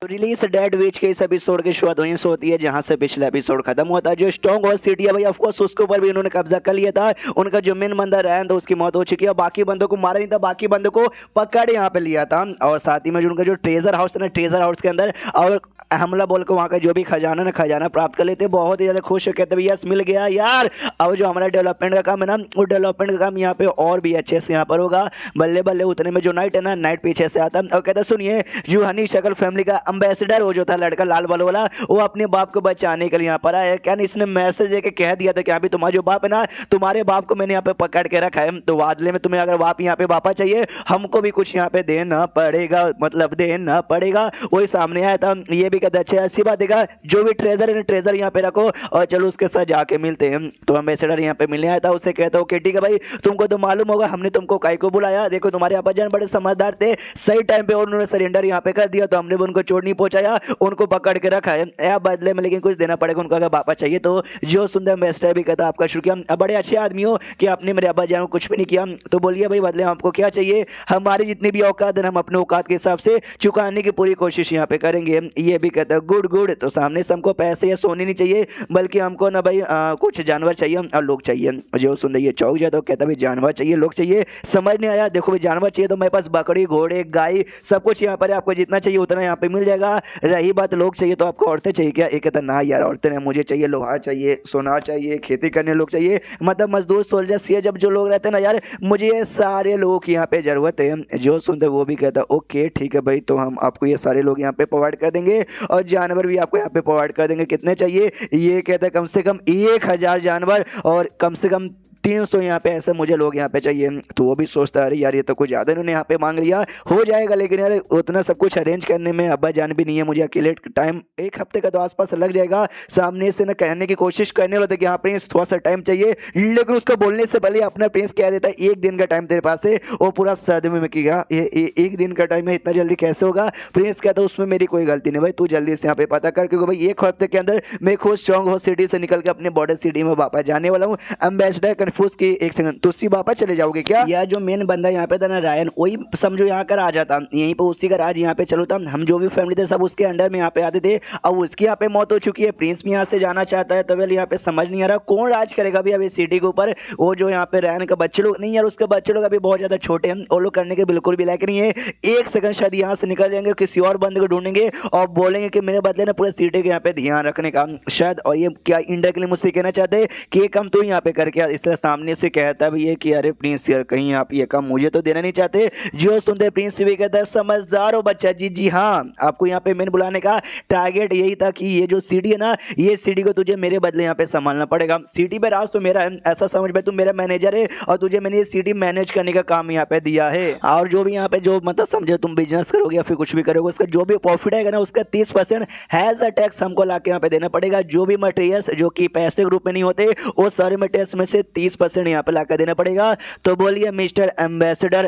Release dead विच के इस episode की शुरुआत वहीं से होती है जहां से पिछला एपिसोड खत्म होता है। जो स्ट्रॉन्ग हॉर्स सिटी है भाई ऑफ कोर्स उसके ऊपर भी उन्होंने कब्जा कर लिया था। उनका जो मेन बंदा रैन था उसकी मौत हो चुकी है। बाकी बंदों को मारा नहीं था, बाकी बंदों को पकड़ यहाँ पे लिया था। और साथ ही में जो उनका जो ट्रेजर हाउस है ना, ट्रेजर हाउस के अंदर और हमला बोल के वहाँ का जो भी खजाना ना खजाना प्राप्त कर लेते, बहुत ही ज़्यादा खुश हो कहते यस मिल गया यार। अब जो हमारा डेवलपमेंट का काम है ना, वो डेवलपमेंट का काम यहाँ पे और भी अच्छे से यहाँ पर होगा। बल्ले बल्ले उतने में जो नाइट है ना, नाइट पीछे से आता और कहता सुनिए जो हनी शकल फैमिली का एम्बेसडर हो जो था लड़का लाल बाल वाला, वो अपने बाप को बचाने के लिए यहाँ पर आया। क्या इसने मैसेज देके कह दिया था कि अभी तुम्हारा जो बाप है ना, तुम्हारे बाप को मैंने यहाँ पे पकड़ के रखा है, तो वादले में तुम्हें अगर बाप यहाँ पे वापस चाहिए हमको भी कुछ यहाँ पे देना पड़ेगा, मतलब देना पड़ेगा। वही सामने आया था, ये भी कहता अच्छा ऐसी बात देगा जो भी ट्रेजर है ना, ट्रेजर यहाँ पे रखो और चलो उसके साथ जाके मिलते हैं। तो एम्बेसडर यहाँ पे मिलने आया था, उससे कहता हूँ कि ठीक है भाई तुमको तो मालूम होगा हमने तुमको काहे को बुलाया, देखो तुम्हारे अब्बा जान बड़े समझदार थे, सही टाइम पे उन्होंने सरेंडर यहाँ पे कर दिया, तो हमने भी उनको चोट नहीं पहुंचाया, उनको पकड़ के रखा है बदले में, लेकिन कुछ देना पड़ेगा उनको अगर वापस चाहिए तो। जो सुंदर एम्बेसडर भी कहता आपका शुक्रिया, बड़े अच्छे आदमी हो कि आपने मेरे अब्बा जान को कुछ भी नहीं किया। तो बोलिए भाई बदले आपको क्या चाहिए, हमारी जितनी भी औकात है हम अपने औकात के हिसाब से चुकाने की पूरी कोशिश यहाँ पे करेंगे। ये भी कहता है गुड गुड। तो सामने से हमको पैसे या सोने नहीं चाहिए, बल्कि हमको ना भाई कुछ जानवर चाहिए और लोग चाहिए। जो सुंदर ये चौक जाता तो कहता भाई जानवर चाहिए लोग चाहिए, समझ नहीं आया। देखो भाई जानवर चाहिए तो मेरे पास बकरी घोड़े गाय सब कुछ यहाँ पर है, आपको जितना चाहिए उतना यहाँ पे मिल जाएगा। रही बात लोग चाहिए तो आपको औरतें चाहिए क्या, एक कहता ना यार औरतें नहीं, मुझे चाहिए लोहार चाहिए, सोनार चाहिए, खेती करने लोग चाहिए, मतलब मजदूर सोल्जर सी जब जो लोग रहते हैं ना यार, मुझे ये सारे लोगों की यहाँ पे ज़रूरत है। जो सुनते वो भी कहता ओके ठीक है भाई, तो हम आपको ये सारे लोग यहाँ पे प्रोवाइड कर देंगे और जानवर भी आपको यहाँ पे प्रोवाइड कर देंगे। कितने चाहिए, ये कहता है कम से कम 1000 जानवर और कम से कम 300 यहाँ पे ऐसे मुझे लोग यहाँ पे चाहिए। तो वो भी सोचता है अरे यार ये तो कुछ ज़्यादा इन्होंने यहाँ पे मांग लिया, हो जाएगा लेकिन यार उतना सब कुछ अरेंज करने में अब्बा जान भी नहीं है, मुझे अकेले टाइम 1 हफ्ते का तो आसपास लग जाएगा। सामने से ना कहने की कोशिश करने वाला था कि यहाँ प्रिंस थोड़ा सा टाइम चाहिए, लेकिन उसको बोलने से पहले अपना प्रिंस कह देता है 1 दिन का टाइम तेरे पास है। वो पूरा सदमे में किया ये 1 दिन का टाइम है, इतना जल्दी कैसे होगा। प्रिंस कहता है उसमें मेरी कोई गलती नहीं भाई, तू जल्दी से यहाँ पे पता कर, क्योंकि भाई 1 हफ्ते के अंदर मैं खुद स्ट्रॉन्ग हो सिटी से निकल के अपने बॉर्डर सिटी में वापस जाने वाला हूँ। एम्बेसडर कन्फ्यूज की 1 सेकंड, तो उसी वापस चले जाओगे क्या। या जो मेन बंदा यहाँ पे था ना रायन, वही समझो यहाँ कर आ जाता, यहीं पे उसी का राज यहाँ पे चलो था। हम जो भी फैमिली थे सब उसके अंडर में यहाँ पे आते थे, अब उसकी यहाँ पे मौत हो चुकी है, प्रिंस भी यहाँ से जाना चाहता है। तो वेल यहाँ पे समझ नहीं आ रहा कौन राज करेगा अभी अभी सिटी के ऊपर। वो जो यहाँ पे रायन का बच्चे लोग नहीं यार, उसके बच्चे लोग अभी बहुत ज्यादा छोटे हैं, वो लोग करने के बिल्कुल भी लायक नहीं है। 1 सेकंड शायद यहाँ से निकल जाएंगे, किसी और बंदे को ढूंढेंगे और बोलेंगे कि मेरे बदले ना पूरे सिटी के यहाँ पे ध्यान रखने का शायद। और ये क्या इंडिया के लिए मुझसे कहना चाहते हैं कि ये काम तू यहाँ पे करके, इसलिए सामने से कहता भी है कि अरे प्रिंस यार कहीं आप ये काम मुझे तो देना नहीं चाहते। जो सुनते प्रिंस भी कहता है समझदार हो बच्चा जी, जी हाँ आपको यहाँ पे मैंने बुलाने का टारगेट यही था कि ये जो सीडी है ना, ये सीडी को तुझे मेरे बदले यहाँ पे संभालना पड़ेगा। सीडी पे राज तो मेरा है, ऐसा समझ भाई तू मेरा मैनेजर है और तुझे मैंने ये सीडी मैनेज करने का काम यहाँ पे दिया है। और जो भी यहाँ पे जो मतलब समझे तुम बिजनेस करोगे या फिर कुछ भी करोगे, उसका जो भी प्रॉफिट आएगा ना उसका 30% हैज अ टैक्स हमको ला के यहाँ पे देना पड़ेगा। जो भी मटेरियल्स जो कि पैसे के रूप में नहीं होते वो सारे मटेरियल्स में से 30% यहाँ पे ला कर देना पड़ेगा। तो बोलिए मिस्टर एम्बेसडर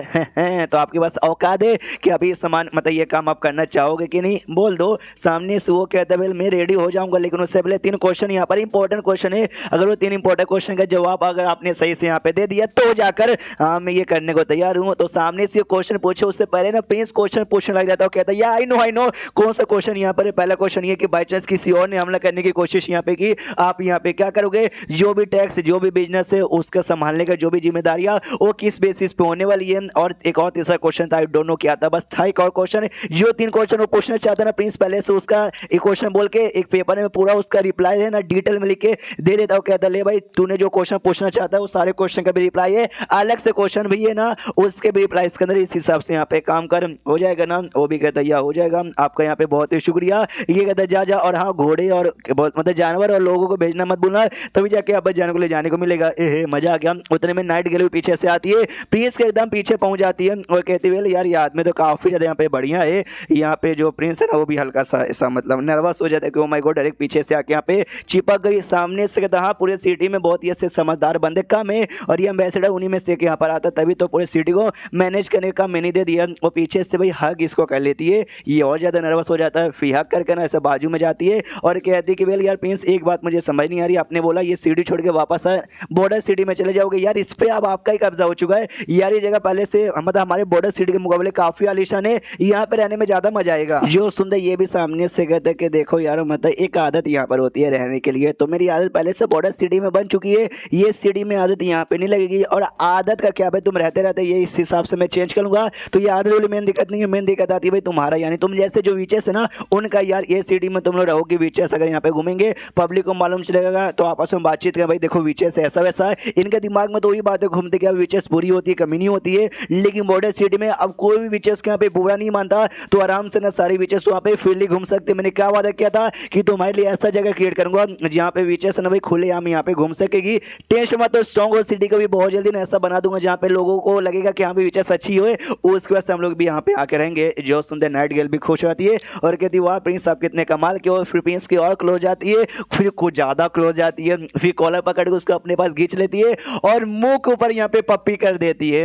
तो आपके पास औकात है कि अभी सामान मतलब ये काम आप करना चाहोगे कि नहीं, बोल दो। सामने से वो कहता है मैं रेडी हो जाऊंगा, लेकिन उससे पहले 3 क्वेश्चन यहाँ पर इंपॉर्टेंट क्वेश्चन है, अगर वो 3 इंपॉर्टेंट क्वेश्चन का जवाब अगर आपने सही से यहाँ पे दे दिया तो जाकर मैं ये करने को तैयार हूँ। तो सामने से क्वेश्चन पूछे उससे पहले ना प्रिंस क्वेश्चन पूछने लग जाता है, कहता है या आई नो कौन सा क्वेश्चन यहाँ पर है। पहला क्वेश्चन ये कि बाई चांस किसी और ने हमला करने की कोशिश यहाँ पे की, आप यहाँ पे क्या करोगे। जो भी टैक्स जो भी बिजनेस है उसका संभालने का जो भी जिम्मेदारियां वो किस बेसिस पे होने वाली है। और एक और तीसरा क्वेश्चन था, आई डोंट नो क्या था, बस था एक और क्वेश्चन। जो 3 क्वेश्चन वो पूछना चाहता ना प्रिंस पहले से उसका एक क्वेश्चन बोल के एक पेपर में पूरा उसका रिप्लाई है ना डिटेल में लिख के दे देता हूँ। कहता ले भाई तूने जो क्वेश्चन पूछना चाहता है वो सारे क्वेश्चन का भी रिप्लाई है, अलग से क्वेश्चन भी है ना उसके भी रिप्लाई इसके अंदर, इस हिसाब से यहाँ पे काम कर हो जाएगा ना। वो भी कहता है हो जाएगा, आपका यहाँ पे बहुत ही शुक्रिया। ये कहता जा जा, और हाँ घोड़े और मतलब जानवर और लोगों को भेजना मत भूलना, तभी जाके आप जाने को ले जाने को मिलेगा। मजा आ गया। उतने में नाइट गेल पीछे से आती है, प्रिंस के एकदम पीछे पहुंच जाती है और कहती है यार ये आदमी तो काफी ज्यादा यहाँ पे बढ़िया है। यहाँ पे जो प्रिंस है ना वो भी हल्का सा ऐसा मतलब नर्वस हो जाता है कि ओ माय गॉड, डायरेक्ट पीछे से आके यहाँ पे चिपक गई। सामने से कहता हाँ पूरे सिटी में बहुत ही ऐसे समझदार बंदे कम है और ये एम्बेसडर उन्हीं में से यहाँ पर आता, तभी तो पूरे सिटी को मैनेज करने का मैंने दे दिया। वो पीछे से भाई हक इसको कर लेती है, ये और ज्यादा नर्वस हो जाता है, फिर हक करके ना ऐसे बाजू में जाती है और कहती है कि वेल यार प्रिंस एक बात मुझे समझ नहीं आ रही, आपने बोला ये सीढ़ी छोड़ के वापस आए बॉर्डर सिटी में चले जाओगे यार, इस पे अब आपका ही कब्जा हो चुका है यार। ये जगह पहले से मतलब हमारे बॉर्डर सिटी के मुकाबले काफी आलीशान है, यहाँ पे रहने में ज्यादा मजा आएगा। जो सुंदर ये भी सामने से कहते कि देखो यार मतलब एक आदत यहाँ पर होती है रहने के लिए, तो मेरी आदत पहले से बॉर्डर सिटी में बन चुकी है, ये सिटी में आदत यहाँ पे नहीं लगेगी। और आदत का क्या भाई, तुम रहते रहते ये इस हिसाब से मैं चेंज करूंगा, तो ये आदत वाली मेन दिक्कत नहीं है। मेन दिक्कत आती है भाई तुम्हारा, यानी तुम जैसे जो वीचेस है ना उनका यार, ये सिटी में तुम लोग रहोगे वीचेस अगर यहाँ पे घूमेंगे पब्लिक को मालूम चलेगा तो आपस में बातचीत करें भाई देखो वीचेस ऐसा वैसा है, इनके दिमाग में तो वही बातें घूमती क्या वीचेस पूरी होती है कमी नहीं होती है। लेकिन बॉर्डर सिटी में अब कोई भी वीचेस के यहाँ पे बुरा नहीं मानता, तो आराम से ना सारी वीचेस वहाँ पे फ्रीली घूम सकते। मैंने क्या वादा किया था कि तुम्हारे लिए ऐसा जगह क्रिएट करूंगा जहाँ पे वीचेस ना भाई खुले आम यहाँ पे घूम सकेगी। टेंशन मत, तो स्ट्रॉन्ग और सिटी को भी बहुत जल्दी ऐसा बना दूंगा जहाँ पे लोगों को लगेगा कि यहाँ पे वीचेस अच्छी हुए, उसके बाद से हम लोग भी यहाँ पे आके रहेंगे। जो सुंदर नाइट गर्ल भी खुश रहती है और कहती है वाह प्रिंस आप कितने कमाल के हो। फिर प्रिंस की और क्लोज जाती है, फिर कुछ ज्यादा क्लोज जाती है, फिर कॉलर पकड़ के उसको अपने पास खींच लेती है और मुंह के ऊपर यहाँ पे पप्पी कर देती है।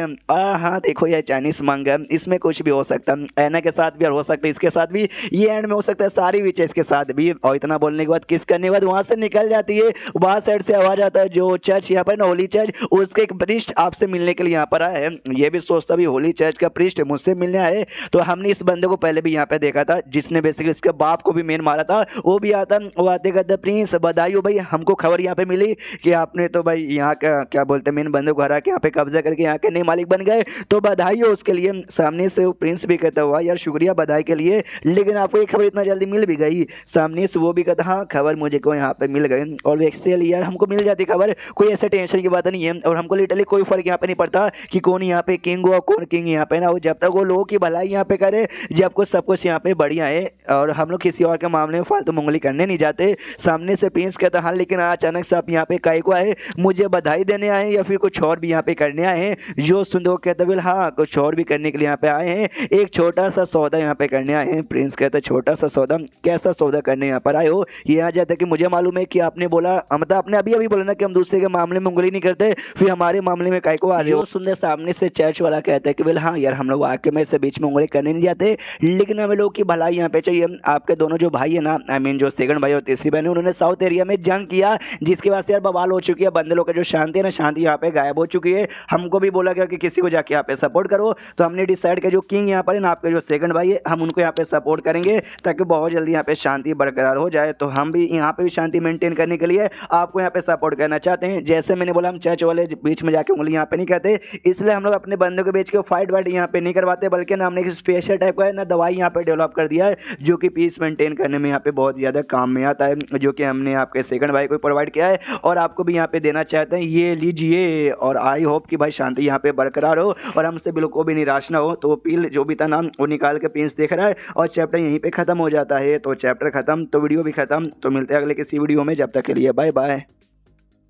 हाँ देखो ये चाइनीज मंग है, इसमें कुछ भी हो सकता है, ऐना के साथ भी और हो सकता है इसके साथ भी, ये एंड में हो सकता है सारी वीचेस के साथ भी। और इतना बोलने के बाद किस करने के बाद वहां से निकल जाती है। वहां साइड से आवाज आता है जो चर्च यहाँ पर ना होली चर्च, उसके एक प्रीस्ट आपसे मिलने के लिए यहाँ पर आया है। ये भी सोचता भी होली चर्च का प्रीस्ट मुझसे मिलने आए, तो हमने इस बंदे को पहले भी यहाँ पे देखा था जिसने बेसिकली इसके बाप को भी मेन मारा था, वो भी आता। वो आते कहते प्रिंस बधाई हो भाई, हमको खबर यहाँ पे मिली कि आपने तो भाई यहाँ का क्या बोलते मेन बंदे को हरा के यहाँ पे कब्जा करके यहाँ के नए मालिक बन गए, तो बधाई हो उसके लिए। सामने से वो प्रिंस भी कहता हुआ यार शुक्रिया बधाई के लिए, लेकिन आपको ये खबर इतना जल्दी मिल भी गई। सामने से वो भी कहता हाँ खबर मुझे को यहाँ पे मिल गई, और एक्सेल यार हमको मिल जाती खबर, कोई ऐसे टेंशन की बात नहीं है। और हमको लिटरली कोई फर्क यहाँ पे नहीं पड़ता कि कौन यहाँ पे किंग हो कौन किंग यहाँ पे ना हो, जब तक वो लोगों की भलाई यहाँ पे करे, जब कुछ सब कुछ यहाँ पे बढ़िया है। और हम लोग किसी और के मामले में फालतू मंगली करने नहीं जाते। सामने से प्रिंस कहता हाँ लेकिन अचानक से आप यहाँ पे काहे को आए, मुझे बधाई देने आए या फिर कुछ और भी यहाँ पे करने आए हैं? जो सुंदर कहता बिल हाँ कुछ और भी करने के लिए यहाँ पे आए हैं, एक छोटा सा सौदा यहाँ पे करने आए हैं। प्रिंस कहता छोटा सा सौदा, कैसा सौदा करने यहाँ पर आए हो? ये आ जाता है कि मुझे मालूम है कि आपने बोला मतलब आपने अभी अभी बोला ना कि हम दूसरे के मामले में उंगली नहीं करते, फिर हमारे मामले में काहे को आ रहे हो? सुंदर सामने से चर्च वाला कहता है कि बिल हाँ यार हम लोग आके में से बीच में उंगली करने नहीं जाते, लेकिन हमें लोग की भलाई यहाँ पे चाहिए। आपके दोनों जो भाई है ना आई मीन जो सेकंड भाई और तीसरी बहन है, उन्होंने साउथ एरिया में जंग किया जिसके बाद से यार बवाल हो चुकी है, बंदे लोग का जो शांति है ना शांति यहाँ पे गायब हो चुकी है। हमको भी बोला गया कि किसी को जाके यहाँ पे सपोर्ट करो, तो हमने डिसाइड किया जो किंग यहाँ पर है ना आपके जो सेकंड भाई है हम उनको यहाँ पे सपोर्ट करेंगे ताकि बहुत जल्दी यहाँ पे शांति बरकरार हो जाए। तो हम भी यहाँ पे भी शांति मेंटेन करने के लिए आपको यहाँ पे सपोर्ट करना चाहते हैं। जैसे मैंने बोला हम चर्च वाले बीच में जाके उंगली यहाँ पे नहीं कहते, इसलिए हम लोग अपने बंदों के बीच के फाइट वाइट यहाँ पे नहीं करवाते, बल्कि ना हमने एक स्पेशल टाइप का है ना दवाई यहाँ पे डेवलप कर दिया है जो कि पीस मेंटेन करने में यहाँ पे बहुत ज़्यादा काम में आता है, जो कि हमने आपके सेकंड भाई को प्रोवाइड किया है और आपको भी यहाँ पे देना चाहते हैं। ये लीजिए और आई होप कि भाई शांति यहाँ पे बरकरार हो और हमसे बिल्कुल भी निराश ना हो। तो पील जो भी था नाम वो निकाल के प्रिंस देख रहा है और चैप्टर यहीं पे ख़त्म हो जाता है। तो चैप्टर ख़त्म तो वीडियो भी ख़त्म। तो मिलते हैं अगले किसी वीडियो में, जब तक के लिए बाय बाय।